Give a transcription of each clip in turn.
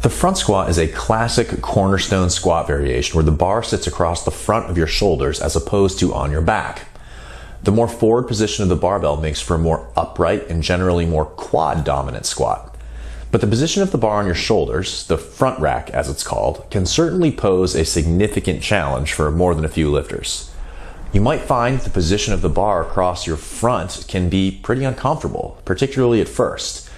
The front squat is a classic cornerstone squat variation where the bar sits across the front of your shoulders as opposed to on your back. The more forward position of the barbell makes for a more upright and generally more quad dominant squat. But the position of the bar on your shoulders, the front rack as it's called, can certainly pose a significant challenge for more than a few lifters. You might find the position of the bar across your front can be pretty uncomfortable, particularly at first.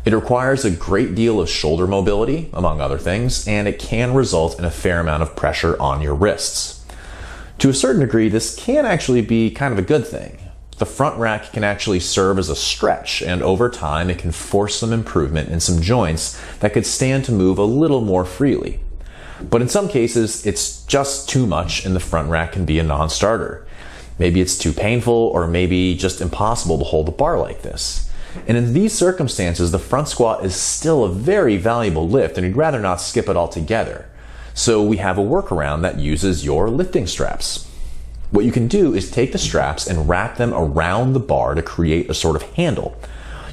It requires a great deal of shoulder mobility, among other things, and it can result in a fair amount of pressure on your wrists. To a certain degree, this can actually be kind of a good thing. The front rack can actually serve as a stretch, and over time it can force some improvement in some joints that could stand to move a little more freely. But in some cases, it's just too much and the front rack can be a non-starter. Maybe it's too painful or maybe just impossible to hold the bar like this. And in these circumstances, the front squat is still a very valuable lift and you'd rather not skip it altogether. So we have a workaround that uses your lifting straps. What you can do is take the straps and wrap them around the bar to create a sort of handle.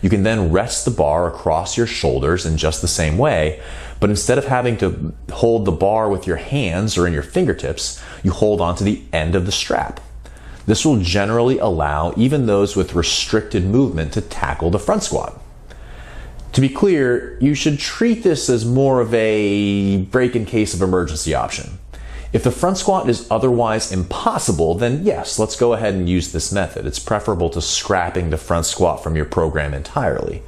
You can then rest the bar across your shoulders in just the same way, but instead of having to hold the bar with your hands or in your fingertips, you hold onto the end of the strap. This will generally allow even those with restricted movement to tackle the front squat. To be clear, you should treat this as more of a break in case of emergency option. If the front squat is otherwise impossible, then yes, let's go ahead and use this method. It's preferable to scrapping the front squat from your program entirely.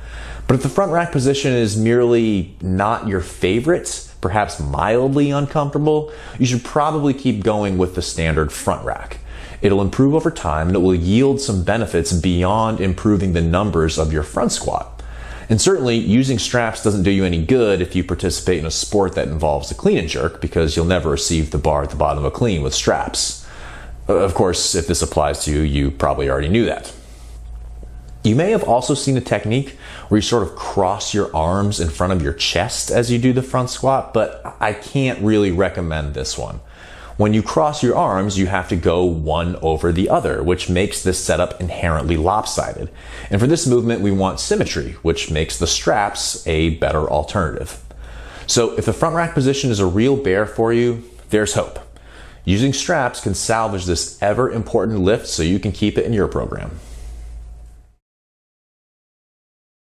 But if the front rack position is merely not your favorite, perhaps mildly uncomfortable, you should probably keep going with the standard front rack. It'll improve over time and it will yield some benefits beyond improving the numbers of your front squat. And certainly, using straps doesn't do you any good if you participate in a sport that involves a clean and jerk, because you'll never receive the bar at the bottom of a clean with straps. Of course, if this applies to you, you probably already knew that. You may have also seen a technique where you sort of cross your arms in front of your chest as you do the front squat, but I can't really recommend this one. When you cross your arms, you have to go one over the other, which makes this setup inherently lopsided. And for this movement, we want symmetry, which makes the straps a better alternative. So if the front rack position is a real bear for you, there's hope. Using straps can salvage this ever important lift so you can keep it in your program.